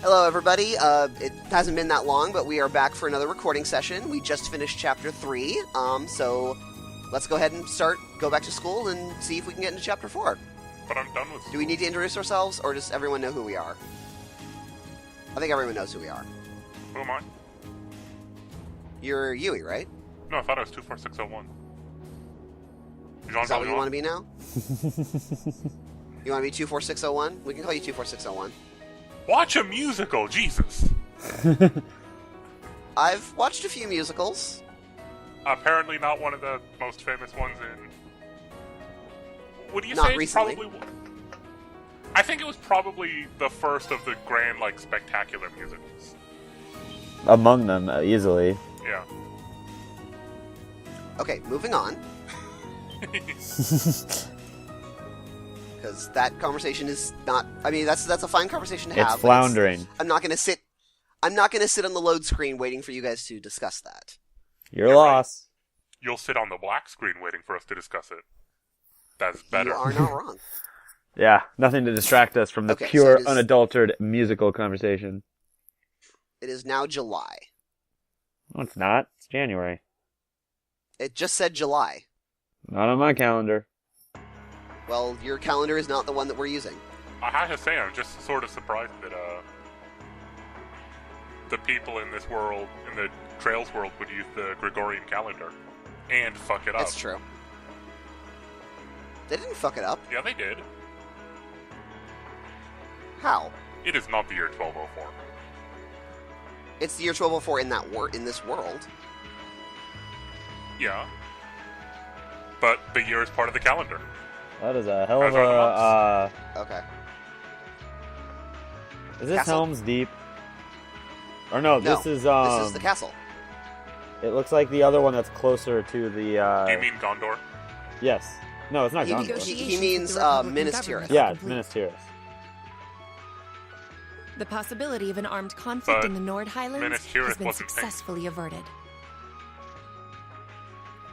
Hello, everybody. It hasn't been that long, but we are back for another recording session. We just finished Chapter 3, so let's go ahead and go back to school and see if we can get into Chapter 4. But I'm done with school. Do we need to introduce ourselves, or does everyone know who we are? I think everyone knows who we are. Who am I? You're Yui, right? No, I thought I was 24601. Is that what you want to be now? You want to be 24601? We can call you 24601. Watch a musical, Jesus! I've watched a few musicals. Apparently not one of the most famous ones in... Would you Not say it's recently. probably... I think it was probably the first of the grand, spectacular musicals. Among them, easily. Yeah. Okay, moving on. Because that conversation is not... I mean, that's a fine conversation to have. It's but floundering. I'm not going to sit on the load screen waiting for you guys to discuss that. You're lost. You'll sit on the black screen waiting for us to discuss it. That's better. You are not wrong. Yeah, nothing to distract us from the Okay, so pure, it is- unadulterated musical conversation. It is now July. No, it's not. It's January. It just said July. Not on my calendar. Well, your calendar is not the one that we're using. I have to say, I'm just sort of surprised that, the people in this world, in the Trails world, would use the Gregorian calendar. And fuck it up. That's true. They didn't fuck it up. Yeah, they did. How? It is not the year 1204. It's the year 1204 in this world. Yeah. But the year is part of the calendar. That is a hell of Those are a... the Okay. Is this Castle? Helm's Deep? Or no, No, this is, this is the castle. It looks like the other one that's closer to the, Do you mean Gondor? Yes. No, it's not He- Gondor. he means, with the Republican Minas government Tirith. are Yeah, it's complete. Minas Tirith. The possibility of an armed conflict But in the Nord Highlands Minas Tirith has been wasn't pink. successfully averted.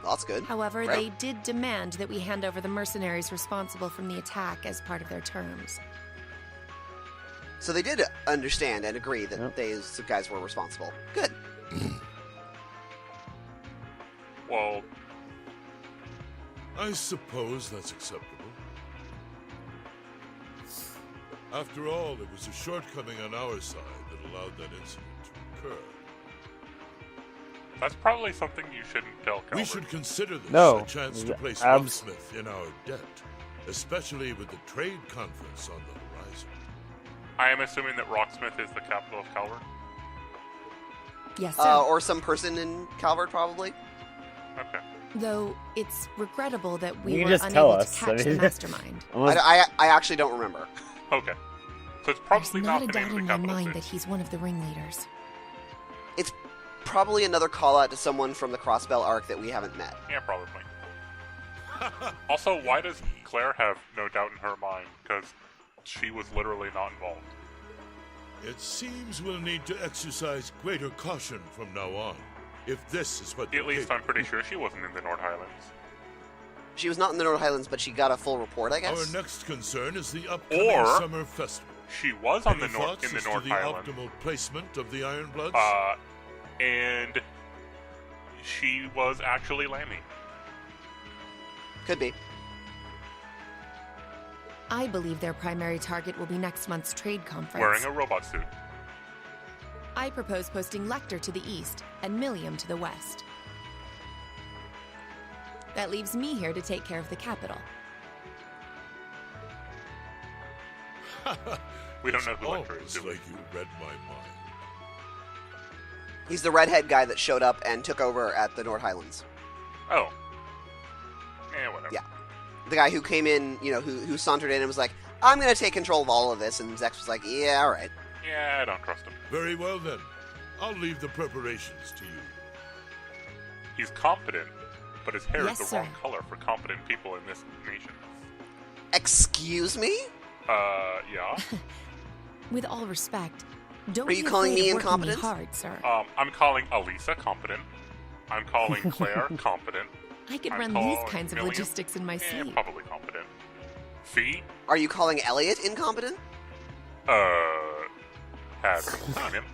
Well, that's good. However, Right. they did demand that we hand over the mercenaries responsible from the attack as part of their terms. So they did understand and agree that Yep. these guys were responsible. Good. Well, I suppose that's acceptable. After all, it was a shortcoming on our side that allowed that incident to occur. that's probably something you shouldn't tell Calvert. We should consider this No, a chance to place abs- Rocksmith in our debt, especially with the trade conference on the horizon. I am assuming that Rocksmith is the capital of Calvert. Yes, sir. Or some person in Calvert, probably. Okay. Though it's regrettable that You we can were just tell unable us. to catch I mean- the mastermind. Unless- I actually don't remember. Okay. So it's There's probably not not a the doubt name of in the my capital mind that city. he's one of the ringleaders. It's probably another call out to someone from the Crossbell arc that we haven't met. Yeah, probably. Also, why does Claire have no doubt in her mind? Because she was literally not involved. It seems we'll need to exercise greater caution from now on, if this is what At least I'm pretty sure she wasn't in the Nord Highlands. She was not in the Nord Highlands, but she got a full report, I Our guess. next concern is the upcoming Or- summer festival. She was on Any the Nord thoughts in the as to Nord the Highlands. optimal placement of the Ironbloods? And she was actually Lammy. Could be. I believe their primary target will be next month's trade conference. Wearing a robot suit. I propose posting Lecter to the east and Millium to the west. That leaves me here to take care of the capital. We don't know who Lecter is, Almost do we? like you read my mind. He's the redhead guy that showed up and took over at the Nord Highlands. Oh. Whatever. Yeah. The guy who came in, who sauntered in and was like, I'm going to take control of all of this. And Zex was like, yeah, all right. Yeah, I don't trust him. Very well then. I'll leave the preparations to you. He's competent, but his hair Yes, is the sir. wrong color for competent people in this nation. Excuse me? Yeah. With all respect, don't Are you be calling afraid me of working incompetent? hard, sir. I'm calling Elisa competent. I'm calling Claire competent. I could I'm run these calling kinds of Million. logistics in my sleep. Probably competent. Fee? Are you calling Elliot incompetent? Have had seen him.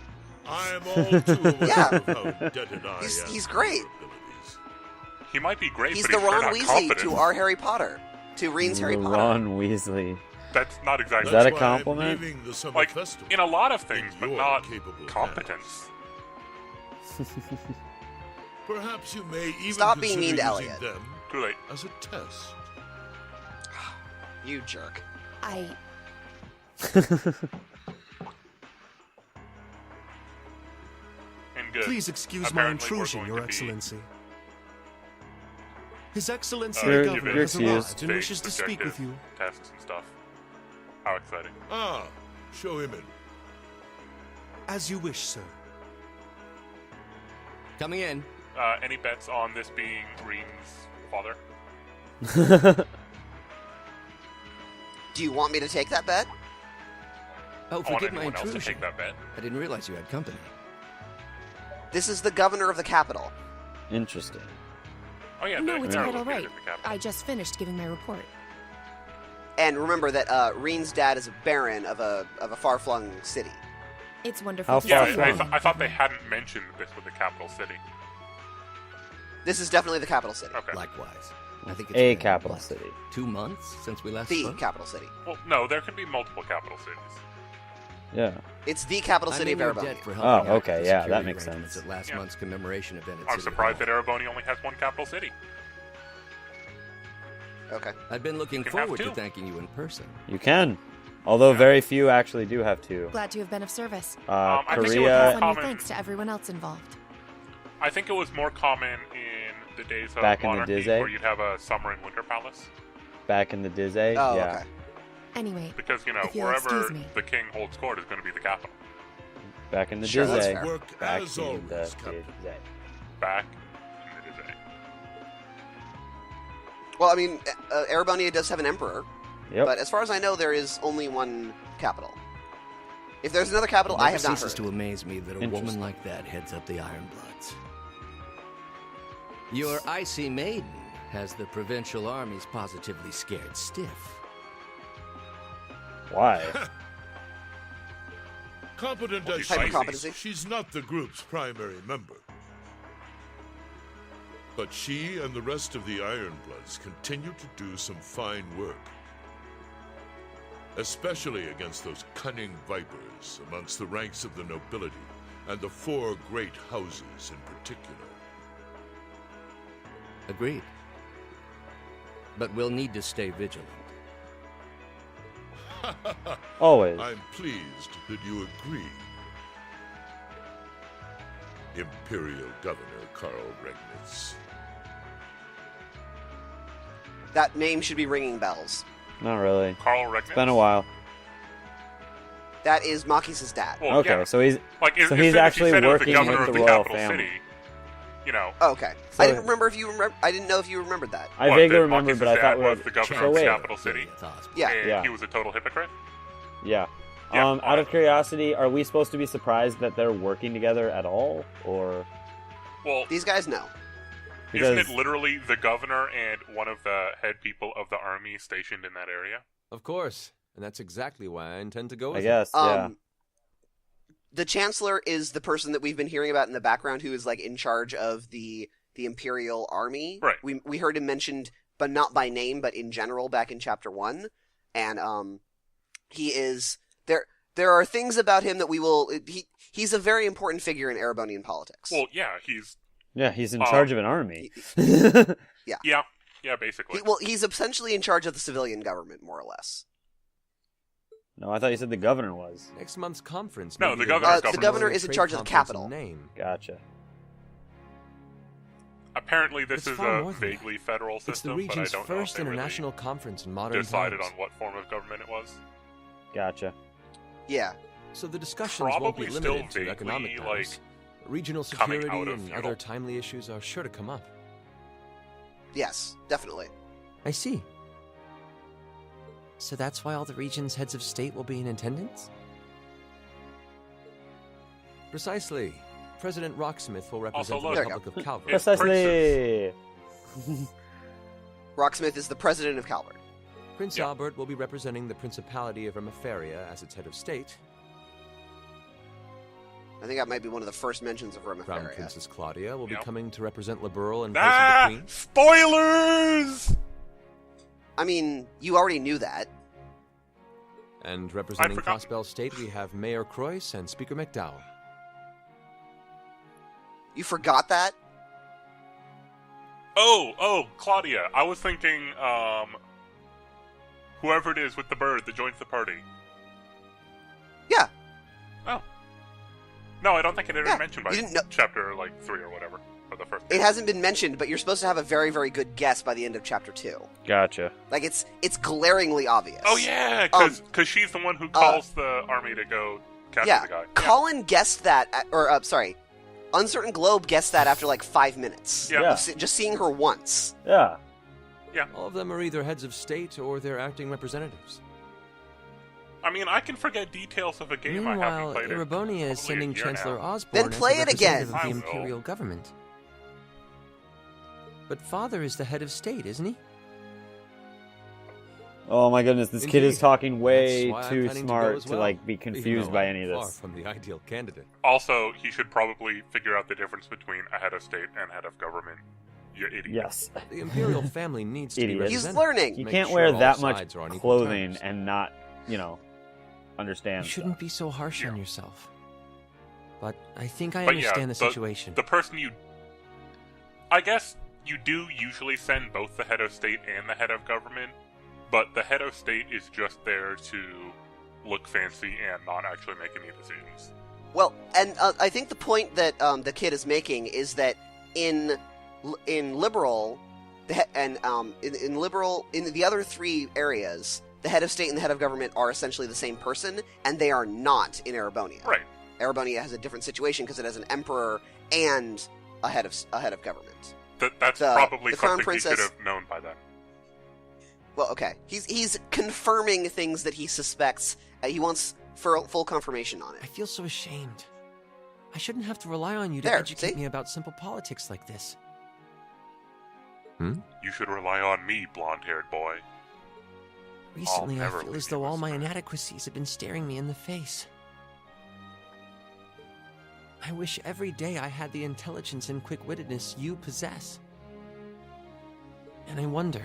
I am all too aware Yeah. of how indebted I am. He's to great. your abilities. He might be great, He's but the he's sure Ron not Weasley competent. to our Harry Potter. To Reen's Harry Potter. Ron Weasley. That's not exactly Is that a That's why I'm compliment? leaving the summer like festival. in a lot of things, In but your not capable competence. Perhaps you may even Stop being mean consider to using Elliot. them Too late. as a test. You jerk. And good. Please excuse my Apparently we're intrusion, going Your to be, Excellency. His Excellency You're- the giving Governor has excused. arrived and state wishes to speak with objective you. Tests and stuff. How exciting. Ah, show him in. As you wish, sir. Coming in. Any bets on this being Reen's father? Do you want me to take that bet? Oh, I want forgive my anyone else to intrusion. take that bet. I didn't realize you had company. This is the governor of the capital. Interesting. Oh yeah, No, they it's are quite all located right. at the capital. I just finished giving my report. And remember that Reen's dad is a baron of a far-flung city. It's wonderful How to Yeah, far see you from? again. I thought they hadn't mentioned this with the capital city. This is definitely the capital city. Okay. Likewise. I think it's A been, capital what, city. 2 months since we last The spoke? capital city. Well, no, there can be multiple capital cities. Yeah. It's the capital city I'm of in your Erebony. debt for helping Oh, out okay, with the yeah, that security makes arrangements sense. At last Yeah. month's commemoration event at I'm City surprised Hall. that Erebony only has one capital city. Okay. I've been looking You can have forward to two. thanking you in person. You can. Although very few actually do have two. Glad to have been of service. I think it was Korea, Pass on your common- thanks to everyone else involved. I think it was more common in the days of Back in the monarchy, Dizzy? where you'd have a summer and winter palace. back in the Dizzy. Oh, yeah. okay. Anyway, Because, If you'll wherever excuse me. the king holds court is going to be the capital. Back in the Sure, that's Dizzy. fair. Work Back as in always, the Captain. Dizzy. Back in the Dizzy. Well, I mean, Erebony does have an emperor, Yep. but as far as I know, there is only one capital. If there's another capital, It I never have not ceases heard. to amaze me that a woman Interesting. like that heads up the Ironbloods. Your icy maiden has the provincial armies positively scared stiff. Why? Competent Well, as hyper she competency. is, she's not the group's primary member. But she and the rest of the Ironbloods continue to do some fine work. Especially against those cunning vipers amongst the ranks of the nobility and the 4 great houses in particular. Agreed. But we'll need to stay vigilant. Always. I'm pleased that you agree. Imperial Governor Karl Regnitz. That name should be ringing bells. Not really. Carl Regnitz? It's been a while. That is Makis' dad. Well, Okay, yeah. so he's Like, as so soon he's as actually you said working it was the governor with of the the royal capital family. city, Oh, okay. So- I didn't remember if you remember. I didn't know if you remembered that. I what, vaguely that remember, Marcus's but I dad thought we was were the governor so of the wait. capital city, It's Osborne. Yeah. and Yeah. he was a total hypocrite. Yeah. Yeah, Out of curiosity, are we supposed to be surprised that they're working together at all, or Well, These guys know. isn't because it literally the governor and one of the head people of the army stationed in that area? Of course, and that's exactly why I intend to go with I it. guess yeah. The Chancellor is the person that we've been hearing about in the background, who is like in charge of the Imperial Army. Right. We heard him mentioned, but not by name, but in general, back in Chapter 1, and he is there. There are things about him that we will. He's a very important figure in Erebonian politics. Well, yeah, he's Yeah, he's in charge of an army. yeah, basically. He's essentially in charge of the civilian government, more or less. No, I thought you said the governor was. Next month's conference. No, may the be governor's largest the governor trade is in charge of the conference capital. in Name. Gotcha. Apparently, this It's is far a more than that. vaguely federal It's the system, but I region's don't know if first they international conference in modern decided times. on what form of government it was. Gotcha. Yeah. So the discussions won't be Probably still limited to vaguely, economic like, matters. Regional coming security out of and feudal. other timely issues are sure to come up. Yes, definitely. I see. So that's why all the region's heads of state will be in attendance? Precisely. President Rocksmith will represent look, the There you Republic of Calvary. It's Precisely. Rocksmith is the president of Calvert. Prince Yeah. Albert will be representing the Principality of Remaferia as its head of state. I think that might be one of the first mentions of Crown Romafaria. Princess Claudia will be Yep. coming to represent Liberl in place of the Queen. Spoilers! I mean, you already knew that. And representing forgot. Crossbell State, we have Mayor Croyce and Speaker McDowell. You forgot that? Oh, Claudia. I was thinking, whoever it is with the bird that joins the party. Yeah. Oh. No, I don't think it had Yeah, been mentioned by you didn't know- chapter, 3 or whatever. Or the first. It hasn't been mentioned, but you're supposed to have a very, very good guess by the end of chapter 2. Gotcha. Like, it's glaringly obvious. Oh, yeah, because she's the one who calls the army to go capture Yeah, the guy. Colin guessed that, sorry, Uncertain Globe guessed that after like 5 minutes. Yeah. Yeah. Of just seeing her once. Yeah. All of them are either heads of state or they're acting representatives. I mean, I can forget details of a game I Meanwhile, haven't played in Erebonia probably is sending a year Chancellor now. Osborne Then as play the it again. representative I of the will. Imperial government. But Father is the head of state, isn't he? Oh my goodness, this kid is Indeed. talking way That's why I'm too planning to go smart as to well, like be even confused though by I'm any of far this. from the ideal candidate. Also, he should probably figure out the difference between a head of state and head of government. You idiot. Yes. The imperial family needs to be Idiot. He's represented. learning. You Make can't sure wear all that much sides are on equal clothing terms. and not, understand. You shouldn't be so harsh on Yeah. yourself. But I think I But yeah, understand the situation. The person you... I guess you do usually send both the head of state and the head of government, but the head of state is just there to look fancy and not actually make any decisions. Well, and I think the point that the kid is making is that in Liberal, in Liberal, in the other 3 areas, the head of state and the head of government are essentially the same person, and they are not in Erebonia. Right. Erebonia has a different situation because it has an emperor and a head of government. That's The- probably the Crown something he should Princess- have known by then. Well, okay, he's confirming things that he suspects. He wants full confirmation on it. I feel so ashamed. I shouldn't have to rely on you to There, educate see? me about simple politics like this. You should rely on me, blonde-haired boy. Recently, I never feel leave as you though all my astray. inadequacies have been staring me in the face. I wish every day I had the intelligence and quick-wittedness you possess. And I wonder,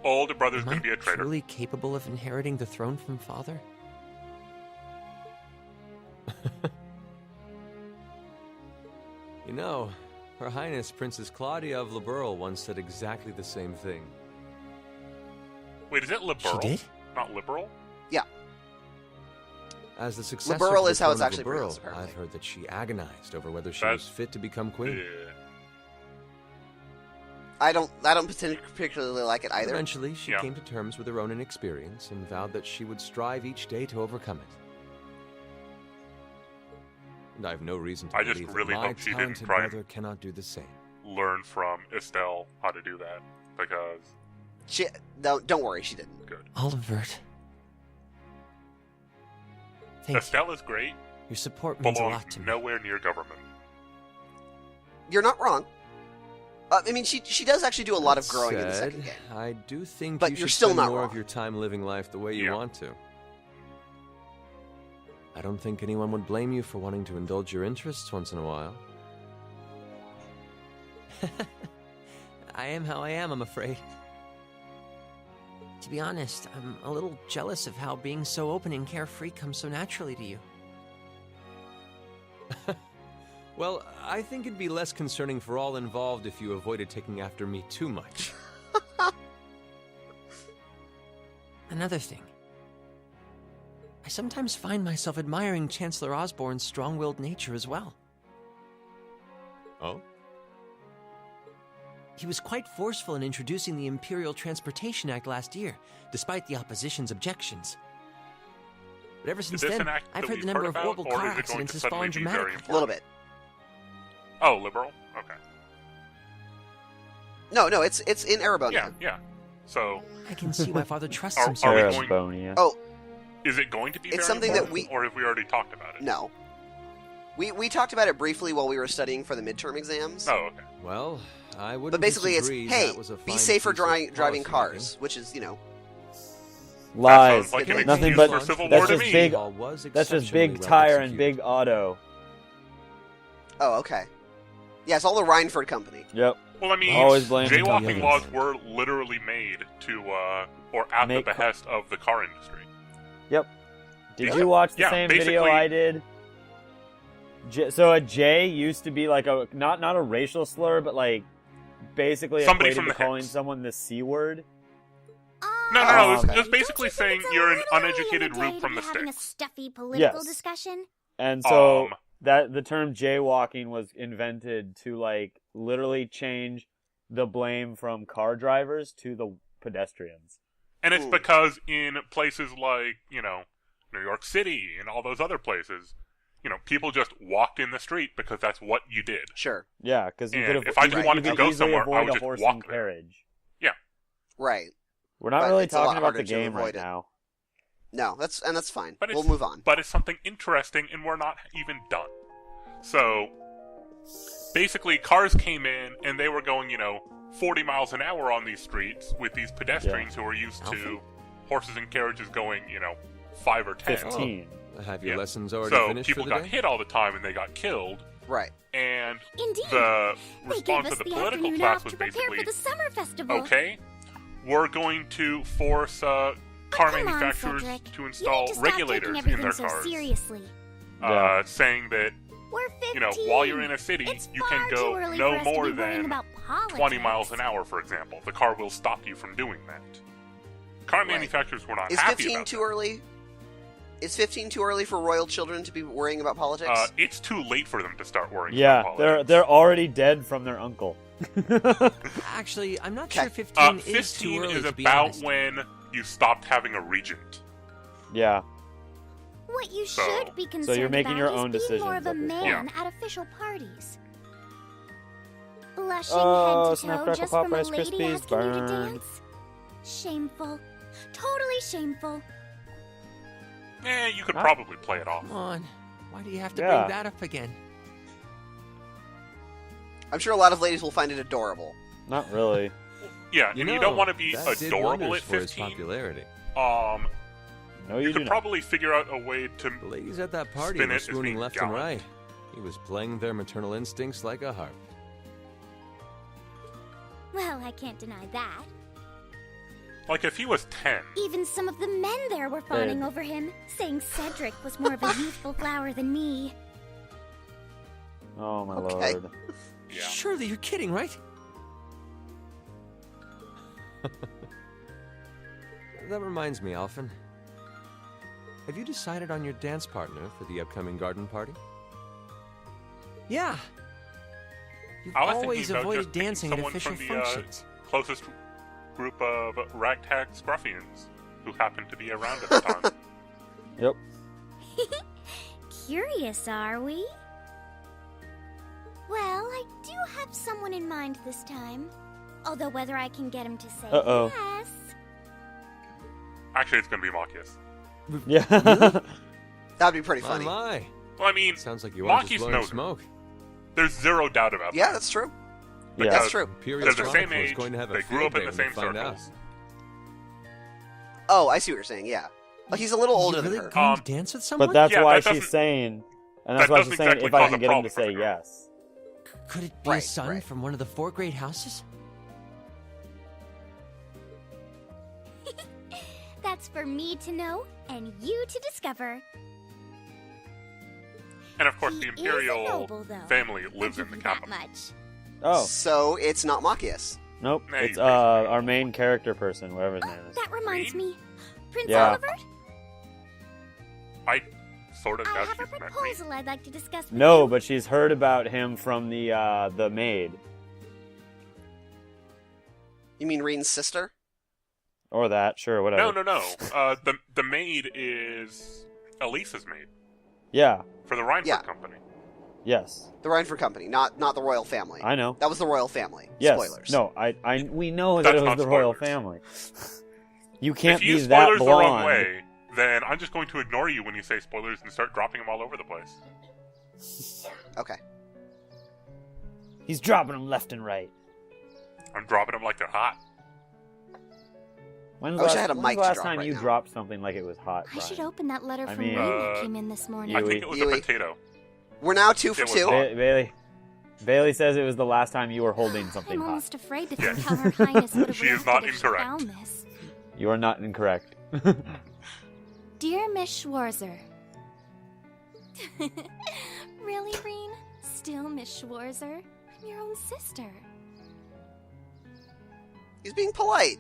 Older brother's am I gonna be a traitor. truly capable of inheriting the throne from Father? You know, Her Highness Princess Claudia of Liberl once said exactly the same thing. Wait, is it liberal? She did? Not liberal? As the successor Liberl to the is how it's throne of actually Liberl, pronounced, apparently. I've heard that she agonized over whether she That- was fit to become queen. Yeah. I don't particularly like it either. Eventually, she Yeah. came to terms with her own inexperience and vowed that she would strive each day to overcome it. And I have no reason to I just believe really that my hope she didn't talented try and- brother cannot do the same. Learn from Estelle how to do that, because Don't worry, she didn't. good. Olivert. Thank you. Estelle is great, Your support means a lot belongs to me. nowhere near government. You're not wrong. I mean, she does actually do a lot of That growing in the said, second game. I do think But you you're should still spend not more of wrong. your time living life the way you Yeah. want to. I don't think anyone would blame you for wanting to indulge your interests once in a while. I am how I am, I'm afraid. To be honest, I'm a little jealous of how being so open and carefree comes so naturally to you. Well, I think it'd be less concerning for all involved if you avoided taking after me too much. Another thing. I sometimes find myself admiring Chancellor Osborne's strong-willed nature as well. Oh? He was quite forceful in introducing the Imperial Transportation Act last year, despite the opposition's objections. But ever since this then, an act I've that heard we've the number heard of about, horrible or car is it going accidents to has suddenly fallen be very dramatically. A little bit. Oh, liberal? Okay. No, it's in Erebonia. Yeah, yeah. So, I can see why Father trusts Are- him so are we much. going- Erebonia. Oh, is it going to be It's very something that important, or have we already talked about it? no. We talked about it briefly while we were studying for the midterm exams. Oh, okay. Well, I would. But basically, it's hey, be safer driving cars, which is Lies. Sounds like an Nothing excuse but for Civil that's War to just me. big. That's just big tire and big auto. Oh, okay. Yeah, it's all the Rhineford Company. Yep. Well, I mean, Always blame the jaywalking others. laws were literally made to, or at Make the behest of the car industry. Yep. Did Yeah. you watch the Yeah, same video basically- I did? So a J used to be like a not a racial slur, but like basically Somebody equated from to the calling Hicks. someone the C word. No, Oh, it was, okay. it was basically saying you're an uneducated root from the having a sticks. stuffy political Yes. discussion. And so Um, that the term jaywalking was invented to like literally change the blame from car drivers to the pedestrians. And it's Ooh. because in places like, New York City and all those other places, people just walked in the street because that's what you did. Sure. Yeah, because you And could have if I just wanted to go easily somewhere, I avoid would a just horse walk and there. carriage. Right. We're not But really it's a lot talking about harder the to game right avoid it. now. No, that's fine. But We'll it's- move on. But it's something interesting, and we're not even done. So, basically, cars came in, and they were going, 40 miles an hour on these streets with these pedestrians who are used to Alfie? horses and carriages going, 5 or 10. 15. Have your Yeah. lessons already So finished people for the got day? hit all the time, and they got killed. Right. And Indeed. the They gave response us of the the political afternoon class off was to prepare basically, for the summer festival. okay, we're going to force car Come on, manufacturers Cedric. to You install need to stop regulators taking in everything their so cars, seriously. Yeah. saying that, We're 15. while you're in a city, It's you far can too go early no for us to more be worrying than about 20 miles politics. an hour, for example. The car will stop you from doing that. Car Right. manufacturers were not Is happy 15 about too that. early? Is 15 too early for royal children to be worrying about politics? It's too late for them to start worrying Yeah, about they're politics. they're already dead from their uncle. Actually, I'm not Okay. sure 15 is 15 too early is to be about honest. when you stopped having a regent. Yeah. What you So- should be concerned you're making about your is own being more decisions of a at this man point. at official parties. Blushing Oh, head to toe Snapcrackle just Pop from a Rice lady Krispies, asking you to burn. dance. Shameful. Totally shameful. You could Huh? probably play it off. Come on. Why do you have to Yeah. bring that up again? I'm sure a lot of ladies will find it adorable. Not really. Yeah, and you don't want to be that did adorable wonders at for his 15. popularity. No, You you do could not. probably figure out a way to. The ladies at that party Spin were it as swooning being left and gallant. right. He was playing their maternal instincts like a harp. Well, I can't deny that. Like, if he was 10, Even some of the men there were fawning over him, saying Cedric was more of a youthful flower than me. Oh my Okay. lord. yeah. Surely you're kidding, right? That reminds me, Alphen. Have you decided on your dance partner for the upcoming garden party? Yeah. You've I was thinking always about avoided just picking dancing at someone official from the, functions. Closest group of ragtag scruffians who happened to be around at the time. Yep. Curious, are we? Well, I do have someone in mind this time. Although whether I can get him to say Uh-oh. yes... Actually, it's going to be Machias. Yeah. That'd be pretty My, funny. my. Well, I mean, Sounds like you are just Machias blowing knows him. smoke. There's zero doubt about Yeah, that. that's true. Yeah. That's true. Imperial They're the same Chronicle is age, going to have a they grew field up in day the when they same find out. circles. Oh, I see what you're saying, yeah. Well, he's a little older you than really her. going to dance with someone? But that's Yeah, why that she's doesn't- saying, and that's that why doesn't she's saying exactly if I cause can a get him problem to for say the girl. yes. Could it be Right, a son right. from one of the 4 great houses? That's for me to know and you to discover. And of course, He the is a Imperial noble, though. family I'll lives give in the you that capital. much. Oh, So it's not Machias. nope. Nah, It's he's basically- our main character person, whatever his name is. That reminds me. Prince Yeah. Olivert, I sort of I doubt have a she's met me. proposal I'd like to discuss with No, you. but she's heard about him from the maid. You mean Reen's sister? Or that, sure, whatever. No. The maid is Elisa's maid Yeah, for the Rhineford Yeah. Company. yes. The Rhineford Company, not the royal family. I know. That was the royal family. Yes. Spoilers. No, we know that That's it was not the royal spoilers. family. You can't If you be use that spoilers the wrong blonde. way, then I'm just going to ignore you when you say spoilers and start dropping them all over the place. Okay. He's dropping them left and right. I'm dropping them like they're hot. When's I wish I had a when's mic the to last drop time right you now. dropped something like it was hot, I should Brian? open that letter I from mean- Rain that came in this morning. I Yui. think it was Yui. a potato. We're now 2 for It was 2. hot. Bailey says it was the last time you were holding something I'm hot. almost afraid to Yes. think how Her Highness would have She is reacted not if she incorrect. found this. You are not incorrect. Dear Miss Schwarzer. Really, Reen? Still Miss Schwarzer? I'm your own sister. He's being polite.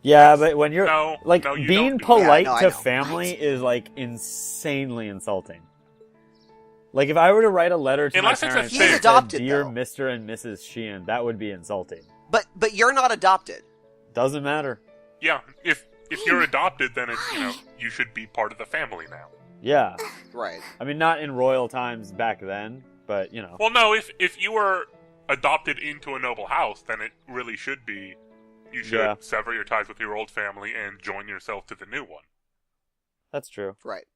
Yeah, but when you're No, like no, you being don't do polite that. Yeah, no, I to know. family What? is like insanely insulting. Like if I were to write a letter to Unless my it's a parents thing. that He's said, adopted, "Dear though. Mr. and Mrs. Sheehan," that would be insulting. But you're not adopted. Doesn't matter. Yeah, if you're adopted, then it's, you should be part of the family now. Yeah, Right. I mean not in royal times back then, but you know. Well, no, if you were adopted into a noble house, then it really should be. You should Yeah. sever your ties with your old family and join yourself to the new one. That's true. Right.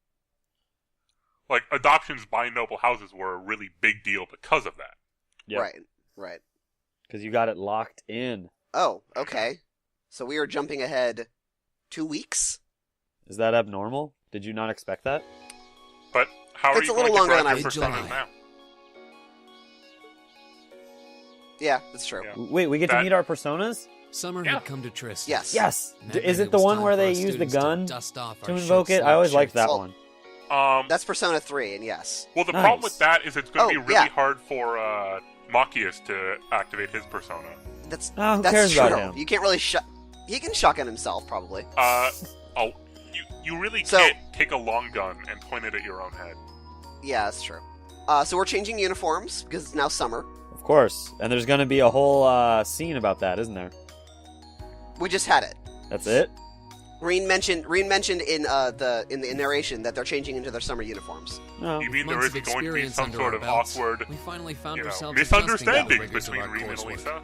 Like, adoptions by noble houses were a really big deal because of that. Yep. Right. Right. Because you got it locked in. Oh, okay. So we are jumping ahead 2 weeks? Is that abnormal? Did you not expect that? But how are It's you a little going to longer grab than your I personas was now? Yeah, that's true. Yeah. Wait, we get to That- meet our personas? Summer Yeah. had come to Tris. Yes. Yes. And that Is meant it the was one time where for they our use the students to gun dust off to our invoke it? short I always liked sleeve that Well, one. That's Persona 3, and yes. Well, the Nice. problem with that is it's going to be Oh, really yeah. hard for Machias to activate his persona. That's Oh, who that's cares true. about him? You can't really He can shotgun himself, probably. You really So- can't take a long gun and point it at your own head. Yeah, that's true. So we're changing uniforms because it's now summer. Of course. And there's going to be a whole scene about that, isn't there? We just had it. That's it? Reen mentioned in the narration that they're changing into their summer uniforms. No. You mean there Months of isn't going to be experience some under sort our of belts, awkward, we finally found you know, ourselves adjusting to the misunderstandings rigors of between our Reem and coursework. Lisa?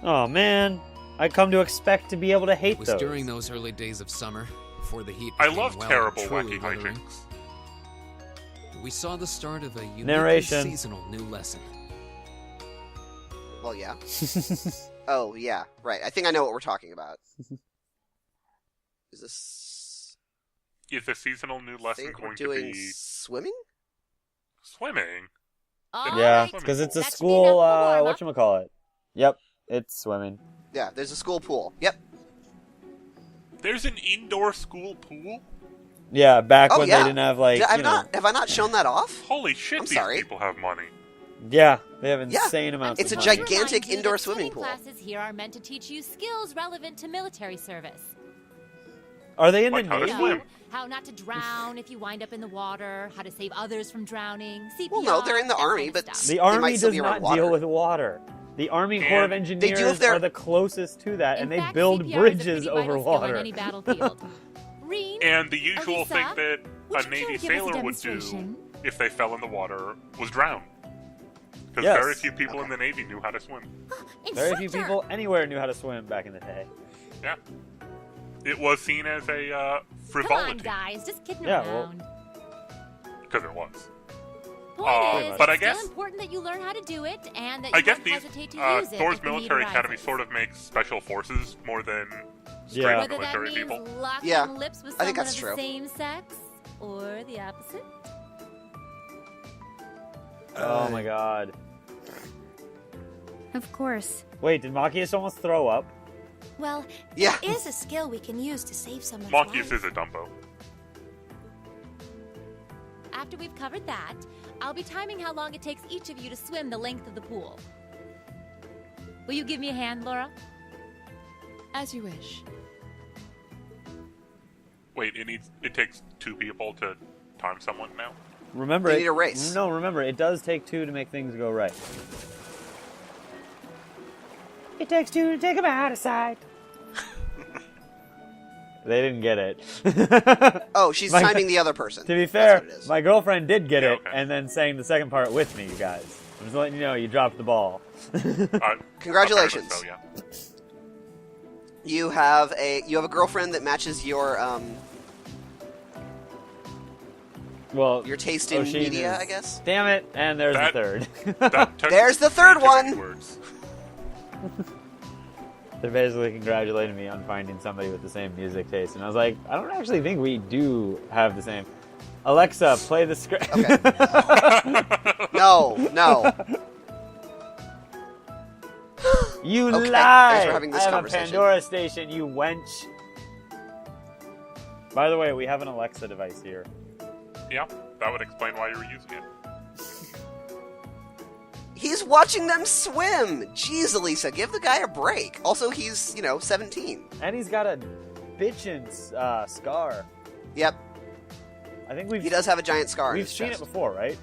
Oh, man. I come to expect to be able to It hate was those. during those early days of summer, before the heat I became love well terrible, and truly wacky withering, hijinks. we saw the start of a uniquely Narration. seasonal new lesson. Well, yeah. Oh, yeah. Right. I think I know what we're talking about. Is this? Is the seasonal new I lesson think we're going to doing be swimming. swimming? Yeah, Alright. because it's a That should be school, enough for warm-up. whatchamacallit. Yep, it's swimming. Yeah, there's a school pool. Yep. There's an indoor school pool? Yeah, back Oh, when yeah. they didn't have, like, Have I not shown that off? Holy shit, I'm these sorry. people have money. Yeah, they have Yeah, insane amounts it's of a money. gigantic Remind you indoor that swimming pool. Classes here are meant to teach you skills relevant to military service. Are they in Like the how to Navy? swim. How not to drown if you wind up in the water, how to save others from drowning, CPR, Well, no, they're in the that army, kind of but stuff. The They Army might still does be not around water. deal with water. The Army Corps of And Engineers if they're- are the closest to that, and In they fact, build CPR is a bridges pretty over vital skill on water. any battlefield. Reen, And the usual Alisa, thing that would a you care Navy to give us a sailor would do demonstration? if they fell in the water was drown. Because Yes. very few people in the Navy knew how to swim. Very few Instructor! people anywhere knew how to swim back in the day. Yeah. It was seen as a Come on, frivolity. guys, just kidding Yeah, well- around. Because it was. Point is, but I it's guess- still important that you learn how to do it, and that I you guess don't these hesitate to use it Thor's if the need military academy arises. sort of makes special forces more than straight Yeah. up Whether that military means people. locking Yeah, lips with I someone think that's of true. the same sex, or the opposite. Oh my god. Of course. Wait, did Machias almost throw up? Well, Yeah. it is a skill we can use to save someone's Machias life. is a Dumbo. After we've covered that, I'll be timing how long it takes each of you to swim the length of the pool. Will you give me a hand, Laura? As you wish. Wait, it takes two people to time someone now? Remember, They need a race. No, remember, it does take two to make things go right. It takes two to take 'em out of sight. They didn't get it. Oh, she's My- timing the other person. To be That's fair, what it is. my girlfriend did get Yeah, it, okay. and then sang the second part with me, you guys. I'm just letting you know, you dropped the ball. Congratulations. Apparently so, yeah. You have a girlfriend that matches your Well, taste in O'Sheen media, is- I guess. Damn it, and there's That- the third. That took There's the third way too many one. words. They're basically congratulating me on finding somebody with the same music taste, and I was like, I don't actually think we do have the same. Alexa, play the script. Okay. No. You Okay, lie! thanks for having this I have conversation. a Pandora station, you wench. By the way, we have an Alexa device here. Yeah, that would explain why you were using it. He's watching them swim. Jeez, Elisa, give the guy a break. Also, he's 17. And he's got a bitchin' scar. Yep, I think he does have a giant scar. on We've his seen chest. it before, right?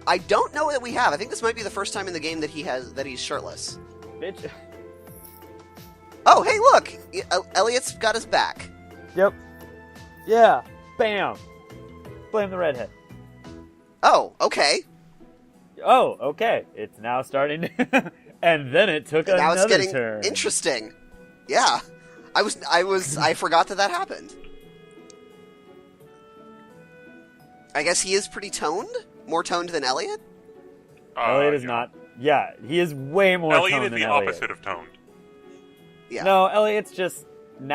I don't know that we have. I think this might be the first time in the game that he's shirtless. Bitch. Oh, hey, look! Elliot's got his back. Yep. Yeah. Bam. Blame the redhead. Oh, okay. Oh, okay. It's now starting to... And then it took Now another it's getting turn. interesting. Yeah. I forgot that happened. I guess he is pretty toned? More toned than Elliot? Elliot is not... Yeah, he is way more Elliot toned is than the Elliot. opposite of toned. Yeah. No, Elliot's just...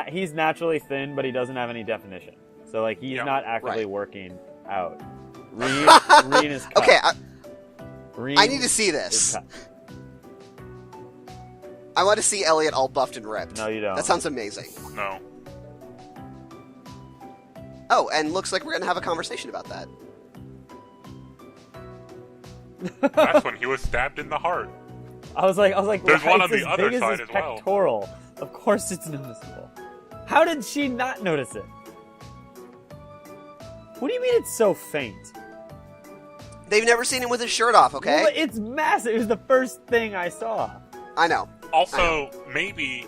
he's naturally thin, but he doesn't have any definition. So, like, he's not actively working out. Reen is cut. Okay, Reen I need to see is this. cut. I want to see Elliot all buffed and ripped. No, you don't. That sounds amazing. No. Oh, and looks like we're going to have a conversation about that. That's when he was stabbed in the heart. I was like, There's well, one it's on the as other big as side his as well. pectoral. Of course it's noticeable. How did she not notice it? What do you mean it's so faint? They've never seen him with his shirt off, okay? Well, it's massive. It was the first thing I saw. I know. Also, maybe,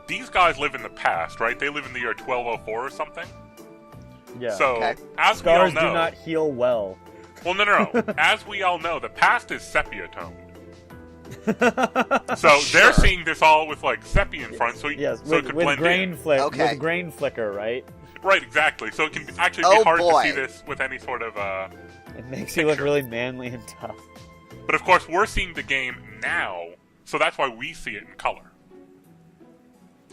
these guys live in the past, right? They live in the year 1204 or something. Yeah. So, as Scars we all know... do not heal well. Well, no. As we all know, the past is sepia-toned. So they're seeing this all with, like, sepia in front, so, Yes, so it could with blend grain in. with grain flicker, right? Right, exactly. So it can actually be hard to see this with any sort of, It makes you look really manly and tough. But of course, we're seeing the game now, so that's why we see it in color.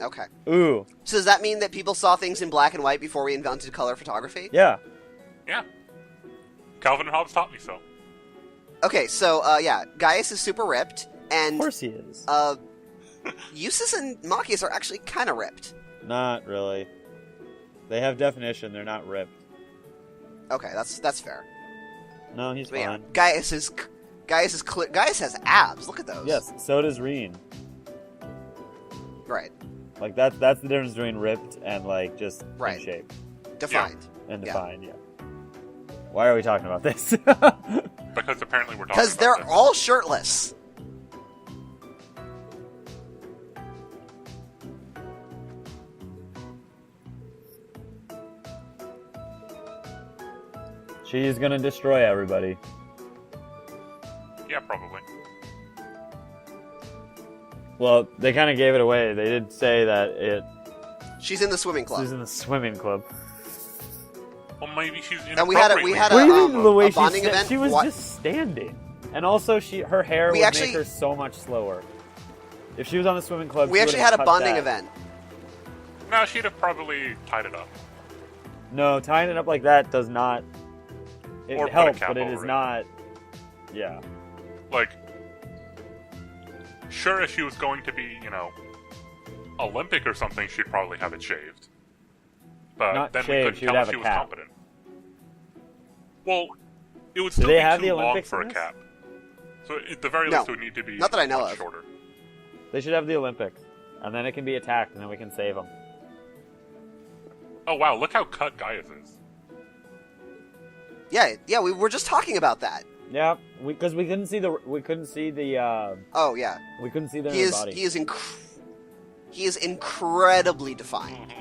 Okay. Ooh. So does that mean that people saw things in black and white before we invented color photography? Yeah. Yeah. Calvin and Hobbes taught me so. Okay, so, Gaius is super ripped, and... Of course he is. Eustace and Machias are actually kind of ripped. Not really. They have definition. They're not ripped. Okay, that's fair. No, he's But yeah, fine. Gaius is clear. Gaius has abs. Look at those. Yes, so does Reen. Right. Like that's the difference between ripped and like just in shape. Defined. And Yeah. defined, yeah. Why are we talking about this? Because apparently we're talking Because they're all shirtless. She's gonna destroy everybody. Yeah, probably. Well, they kind of gave it away. They did say that She's in the swimming club. she's in the swimming club. Well, maybe she's And we had a What do you mean the way she bonding sta- event. She was What- just standing, and also her hair We would actually- make her so much slower. If she was on the swimming club, We she actually would've had a cut bonding that. event. No, she'd have probably tied it up. No, tying it up like that does not. It Or put a helps, cap but it over is it. not. Yeah. Like, sure, if she was going to be, Olympic or something, she'd probably have it shaved. But Not then shaved, we couldn't she would tell have if a she was cap. competent. Well, it would Do still they be have too the long Olympics for in a this? cap. So at the very No. least, it would need to be Not that I know much of. shorter. They should have the Olympics, and then it can be attacked, and then we can save them. Oh wow, look how cut Gaius is. Yeah, we were just talking about that. Yeah, because we couldn't see the Oh yeah, we couldn't see their he is body. he is incredibly defined.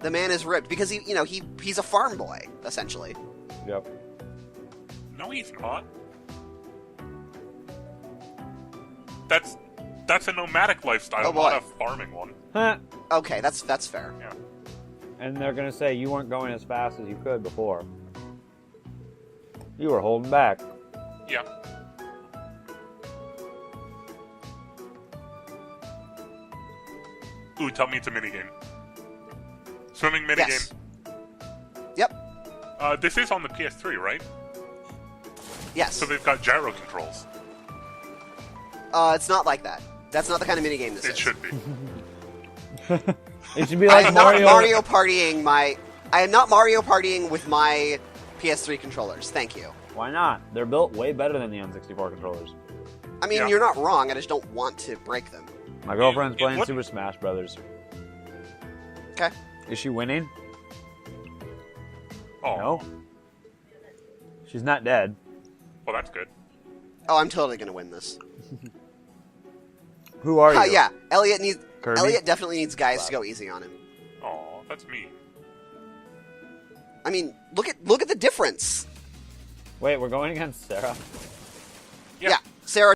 The man is ripped because he's a farm boy essentially. Yep. No, he's not. That's a nomadic lifestyle, Oh, boy. not a farming one. Huh. Okay, that's fair. Yeah. And they're gonna say you weren't going as fast as you could before. You were holding back. Yeah. Ooh, tell me it's a minigame. Swimming minigame. Yes. This is on the PS3, right? Yes. So they've got gyro controls. It's not like that. That's not the kind of minigame this is. It should be. It should be I like am Mario. not Mario Partying my... I am not Mario Partying with my PS3 controllers. Thank you. Why not? They're built way better than the N64 controllers. I mean, Yeah. you're not wrong. I just don't want to break them. My girlfriend's It playing wouldn't- Super Smash Brothers. Okay. Is she winning? Oh, No. She's not dead. well, that's good. Oh, I'm totally gonna win this. Who are you? Yeah, Elliot needs. Kirby? Elliot definitely needs guys to go easy on him. Oh, that's mean. I mean, look at the difference. Wait, we're going against Sarah. Yeah. Yeah, Sarah